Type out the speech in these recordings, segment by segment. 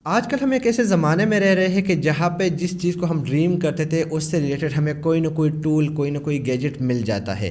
آج کل ہم ایک ایسے زمانے میں رہ رہے ہیں کہ جہاں پہ جس چیز کو ہم ڈریم کرتے تھے اس سے ریلیٹڈ ہمیں کوئی نہ کوئی ٹول، کوئی نہ کوئی گیجٹ مل جاتا ہے۔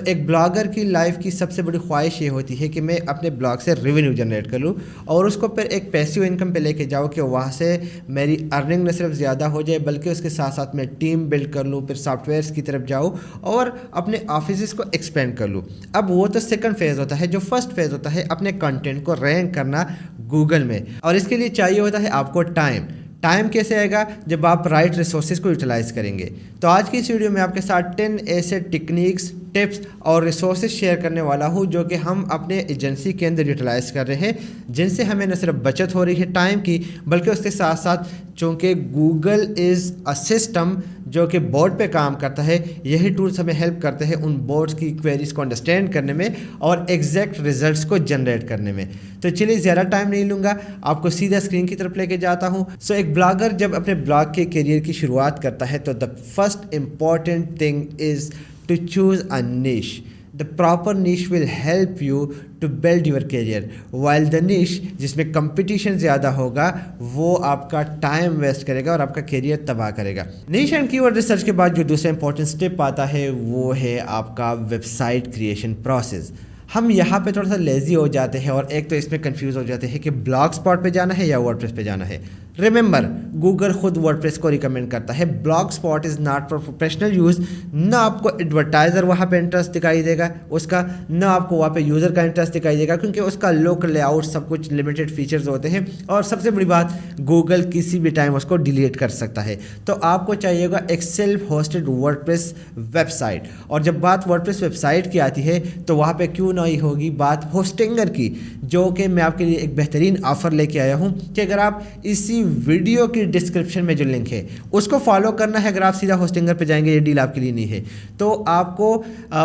ایک بلاگر کی لائف کی سب سے بڑی خواہش یہ ہوتی ہے کہ میں اپنے بلاگ سے ریونیو جنریٹ کر لوں اور اس کو پھر ایک پیسیو انکم پہ لے کے جاؤ کہ وہاں سے میری ارننگ نہ صرف زیادہ ہو جائے بلکہ اس کے ساتھ ساتھ میں ٹیم بلڈ کر لوں، پھر سافٹ ویئرس کی طرف جاؤں اور اپنے آفیسز کو ایکسپینڈ کر لوں۔ اب وہ تو سیکنڈ فیز ہوتا ہے۔ جو فرسٹ فیز ہوتا ہے اپنے کنٹینٹ کو رینک کرنا گوگل میں، اور اس کے لیے چاہیے ہوتا ہے آپ کو ٹائم کیسے آئے گا؟ جب آپ رائٹ ریسورسز کو یوٹیلائز کریں گے۔ تو آج کی اس ویڈیو میں آپ کے ساتھ 10 ایسے ٹیکنیکس، ٹپس اور ریسورسز شیئر کرنے والا ہوں جو کہ ہم اپنے ایجنسی کے اندر یوٹیلائز کر رہے ہیں، جن سے ہمیں نہ صرف بچت ہو رہی ہے ٹائم کی بلکہ اس کے ساتھ ساتھ چونکہ گوگل از اے سسٹم جو کہ بورڈ پہ کام کرتا ہے، یہی ٹولز ہمیں ہیلپ کرتے ہیں ان بورڈز کی کویریز کو انڈرسٹینڈ کرنے میں اور ایگزیکٹ ریزلٹس کو جنریٹ کرنے میں۔ تو چلیے زیادہ ٹائم نہیں لوں گا، آپ کو سیدھا اسکرین کی طرف لے کے جاتا ہوں۔ ایک بلاگر جب اپنے بلاگ کے کیریئر کی شروعات کرتا ہے تو the first important thing is to choose a niche. The proper niche will help you to build your career, while the niche جس میں کمپٹیشن زیادہ ہوگا وہ آپ کا ٹائم ویسٹ کرے گا اور آپ کا کیریئر تباہ کرے گا۔ نیش اینڈ کی ورڈ ریسرچ کے بعد جو دوسرا امپورٹنٹ اسٹیپ آتا ہے وہ ہے آپ کا ویب سائٹ کریشن پروسیس۔ ہم یہاں پہ تھوڑا سا لیزی ہو جاتے ہیں اور ایک تو اس میں کنفیوز ہو جاتے ہیں کہ بلاگ اسپاٹ پہ جانا ہے یا ورڈ پریس پہ جانا ہے۔ ریممبر، گوگل خود ورڈ پریس کو ریکمینڈ کرتا ہے۔ Blog spot is not for professional use. نہ آپ کو ایڈورٹائزر وہاں پہ انٹرسٹ دکھائی دے گا اس کا، نہ آپ کو وہاں پہ یوزر کا انٹرسٹ دکھائی دے گا کیونکہ اس کا لک، لے آؤٹ، سب کچھ لمیٹڈ فیچرز ہوتے ہیں، اور سب سے بڑی بات گوگل کسی بھی ٹائم اس کو ڈیلیٹ کر سکتا ہے۔ تو آپ کو چاہیے گا ایک self hosted WordPress website, اور جب بات ورڈ پریس ویب سائٹ کی آتی ہے تو وہاں پہ کیوں نہیں ہوگی بات ہوسٹنگر کی، جو کہ میں آپ کے لیے ایک بہترین آفر لے کے آیا ہوں کہ اگر آپ اسی ویڈیو کی ڈسکرپشن میں جو لنک ہے اس کو فالو کرنا ہے، اگر آپ سیدھا ہوسٹنگر پہ جائیں گے یہ ڈیل آپ کے لیے نہیں ہے، تو آپ کو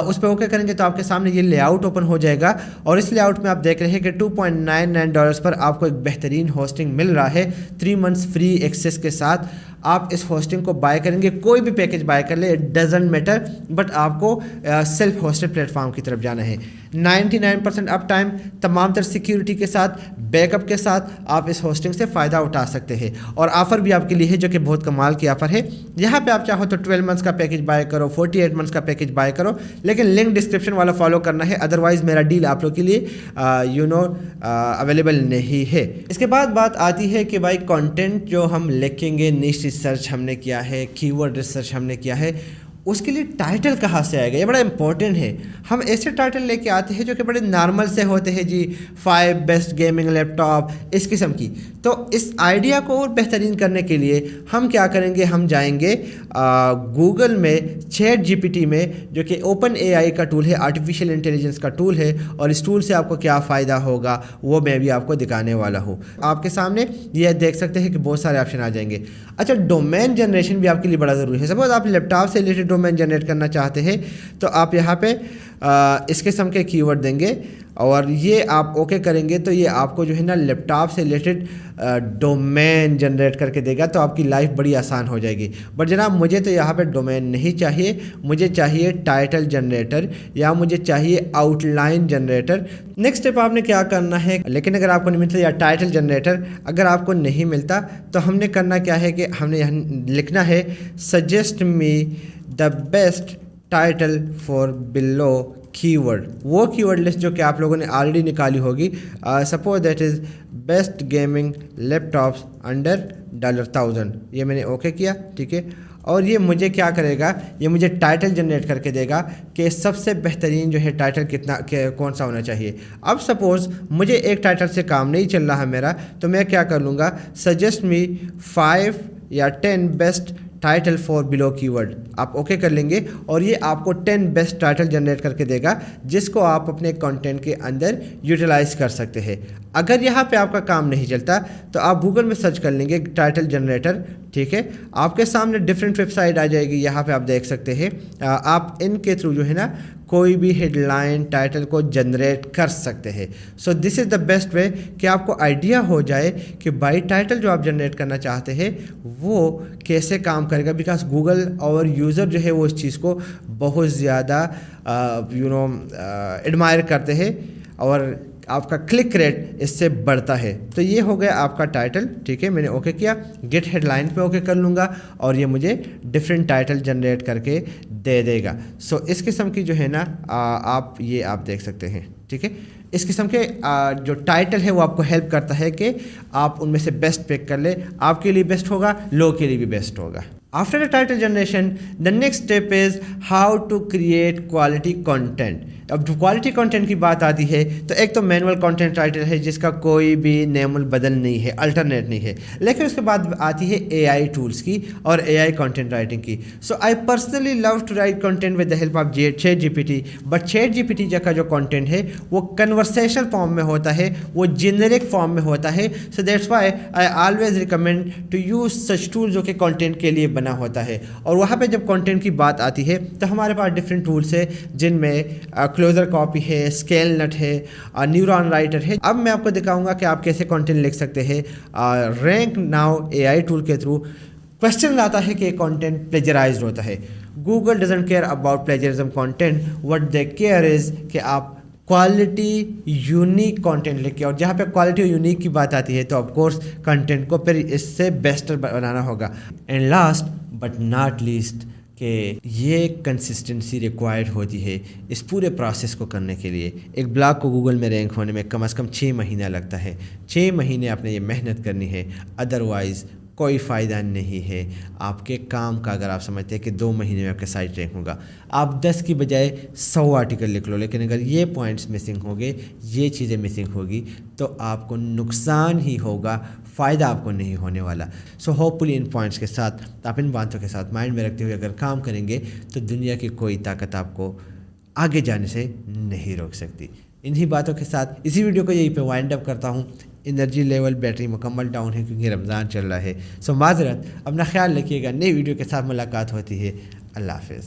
اس پہ اوکے کریں گے تو آپ کے سامنے یہ لے آؤٹ اوپن ہو جائے گا، اور اس لے آؤٹ میں آپ دیکھ رہے ہیں کہ $2.99 پر آپ کو ایک بہترین ہوسٹنگ مل رہا ہے 3 months فری ایکسیس کے ساتھ۔ آپ اس ہوسٹنگ کو بائی کریں گے، کوئی بھی پیکج بائی کر لے، اٹ ڈزنٹ میٹر، بٹ آپ کو سیلف ہوسٹڈ پلیٹ فارم کی طرف جانا ہے۔ 99% اپ ٹائم، تمام تر سیکیورٹی کے ساتھ، بیک اپ کے ساتھ آپ اس ہوسٹنگ سے فائدہ اٹھا سکتے ہیں، اور آفر بھی آپ کے لیے ہے جو کہ بہت کمال کی آفر ہے۔ یہاں پہ آپ چاہو تو 12 months کا پیکج بائی کرو، 48 months کا پیکج بائی کرو، لیکن لنک ڈسکرپشن والا فالو کرنا ہے، ادروائز میرا ڈیل آپ لوگ کے لیے اویلیبل نہیں ہے۔ اس کے بعد بات آتی ہے کہ بھائی کانٹینٹ جو ہم لکھیں گے، نیش ریسرچ ہم نے کیا ہے، کی ورڈ ریسرچ ہم نے کیا ہے، اس کے لیے ٹائٹل کہاں سے آئے گا؟ یہ بڑا امپورٹنٹ ہے۔ ہم ایسے ٹائٹل لے کے آتے ہیں جو کہ بڑے نارمل سے ہوتے ہیں، جی 5 بیسٹ گیمنگ لیپ ٹاپ، اس قسم کی۔ تو اس آئیڈیا کو اور بہترین کرنے کے لیے ہم کیا کریں گے، ہم جائیں گے گوگل میں چیٹ جی پی ٹی میں، جو کہ اوپن اے آئی کا ٹول ہے، آرٹیفیشیل انٹیلیجنس کا ٹول ہے، اور اس ٹول سے آپ کو کیا فائدہ ہوگا وہ میں بھی آپ کو دکھانے والا ہوں۔ آپ کے سامنے یہ دیکھ سکتے ہیں کہ بہت سارے آپشن آ جائیں گے۔ اچھا، ڈومین جنریشن بھی آپ کے لیے بڑا ضروری ہے۔ سپوز آپ لیپ ٹاپ سے ریلیٹڈ ڈومین جنریٹ کرنا چاہتے ہیں تو آپ یہاں پہ اس قسم کے کی ورڈ دیں گے، اور یہ آپ اوکے کریں گے تو یہ آپ کو جو ہے نا لیپ ٹاپ سے ریلیٹڈ ڈومین جنریٹ کر کے دے گا، تو آپ کی لائف بڑی آسان ہو جائے گی۔ بٹ جناب مجھے تو یہاں پہ ڈومین نہیں چاہیے، مجھے چاہیے ٹائٹل جنریٹر، یا مجھے چاہیے out line generator. Next step آپ نے کیا کرنا ہے، لیکن اگر آپ کو نہیں ملتا یا ٹائٹل جنریٹر اگر آپ کو نہیں ملتا تو ہم نے کرنا کیا ہے کہ ہم نے لکھنا ہے suggest me the best title for below keyword, وہ کی ورڈ لسٹ جو کہ آپ لوگوں نے آلریڈی نکالی ہوگی۔ Suppose that is best gaming laptops under $1000، یہ میں نے اوکے کیا، ٹھیک ہے، اور یہ مجھے کیا کرے گا، یہ مجھے ٹائٹل جنریٹ کر کے دے گا کہ سب سے بہترین جو ہے ٹائٹل کون سا ہونا چاہیے۔ اب سپوز مجھے ایک ٹائٹل سے کام نہیں چل رہا میرا، تو میں کیا کر لوں گا، سجیسٹ می 5 یا 10 بیسٹ ٹائٹل فار بلو کی ورڈ، آپ اوکے کر لیں گے، اور یہ آپ کو 10 بیسٹ ٹائٹل جنریٹ کر کے دے گا جس کو آپ اپنے کنٹینٹ کے اندر یوٹیلائز کر سکتے ہیں۔ اگر یہاں پہ آپ کا کام نہیں چلتا تو آپ گوگل میں سرچ کر لیں گے ٹائٹل جنریٹر، ٹھیک ہے، آپ کے سامنے ڈفرینٹ ویب سائٹ آ جائے گی، یہاں پہ آپ دیکھ سکتے ہیں، آپ ان کے تھرو جو ہے نا کوئی بھی ہیڈ لائن ٹائٹل کو جنریٹ کر سکتے ہیں۔ سو دس از دا بیسٹ وے کہ آپ کو آئیڈیا ہو جائے کہ بائی ٹائٹل جو آپ جنریٹ کرنا چاہتے ہیں وہ کیسے کام کرے گا، بیکاز گوگل اور یوزر جو ہے وہ اس چیز کو بہت زیادہ ایڈمائر کرتے ہیں، اور آپ کا کلک ریٹ اس سے بڑھتا ہے. تو یہ ہو گیا آپ کا ٹائٹل. ٹھیک ہے, میں نے اوکے کیا, گیٹ ہیڈ لائن پہ اوکے کر لوں گا اور یہ مجھے ڈفرینٹ ٹائٹل جنریٹ کر کے دے دے گا. سو اس قسم کی جو ہے نا آپ دیکھ سکتے ہیں. ٹھیک ہے, اس قسم کے جو ٹائٹل ہے وہ آپ کو ہیلپ کرتا ہے کہ آپ ان میں سے بیسٹ پک کر لیں. آپ کے لیے بیسٹ ہوگا, لوگ کے لیے بھی بیسٹ ہوگا. After the title generation, the next step is how to create quality content. اب جو کوالٹی کنٹینٹ کی بات آتی ہے تو ایک تو مینول کنٹینٹ رائٹر ہے جس کا کوئی بھی نیم البدل نہیں ہے, الٹرنیٹ نہیں ہے. لیکن اس کے بعد آتی ہے اے آئی ٹولس کی اور اے آئی کنٹینٹ رائٹنگ کی. So I personally love to write content with the help of chat G P T. But chat G P T کا جو کنٹینٹ ہے وہ کنورسیشنل فارم میں ہوتا ہے, وہ جنرک فارم میں ہوتا ہے. So that's why I always recommend to use such tool جو کہ کنٹینٹ کے لیے بنا ہوتا ہے. اور وہاں پہ جب کنٹینٹ کی بات آتی ہے تو ہمارے پاس ڈفرینٹ ٹولس ہے جن میں کلوزر کاپی ہے, اسکیل نٹ ہے, نیورون رائٹر ہے. اب میں آپ کو دکھاؤں گا کہ آپ کیسے کنٹینٹ لکھ سکتے ہیں rank now A I tool کے تھرو. کوشچن آتا ہے کہ کنٹینٹ پلیجرائزڈ ہوتا ہے. Google doesn't care about plagiarism content, what they care is کہ آپ کوالٹی یونیک کنٹینٹ لکھ کے, اور جہاں پہ کوالٹی یونیک کی بات آتی ہے تو آف کورس کنٹینٹ کو پھر اس سے بیسٹر بنانا ہوگا. And last but not least کہ یہ کنسسٹنسی ریکوائرڈ ہوتی ہے اس پورے پروسیس کو کرنے کے لیے. ایک بلاگ کو گوگل میں رینک ہونے میں کم از کم 6 مہینہ لگتا ہے. 6 مہینے آپ نے یہ محنت کرنی ہے, ادروائز کوئی فائدہ نہیں ہے آپ کے کام کا. اگر آپ سمجھتے ہیں کہ 2 مہینے میں آپ کے سائٹ رینک ہوگا, آپ 10 کی بجائے 100 آرٹیکل لکھ لو, لیکن اگر یہ پوائنٹس مسنگ ہوں گے, یہ چیزیں مسنگ ہوگی تو آپ کو نقصان ہی ہوگا, فائدہ آپ کو نہیں ہونے والا. سو ہوپ فلی ان پوائنٹس کے ساتھ, آپ ان باتوں کے ساتھ مائنڈ میں رکھتے ہوئے اگر کام کریں گے تو دنیا کی کوئی طاقت آپ کو آگے جانے سے نہیں روک سکتی. انہی باتوں کے ساتھ اسی ویڈیو کو یہیں پہ وائنڈ اپ کرتا ہوں. انرجی لیول بیٹری مکمل ڈاؤن ہے کیونکہ رمضان چل رہا ہے. سو معذرت, اپنا خیال رکھیے گا. نئی ویڈیو کے ساتھ ملاقات ہوتی ہے. اللہ حافظ.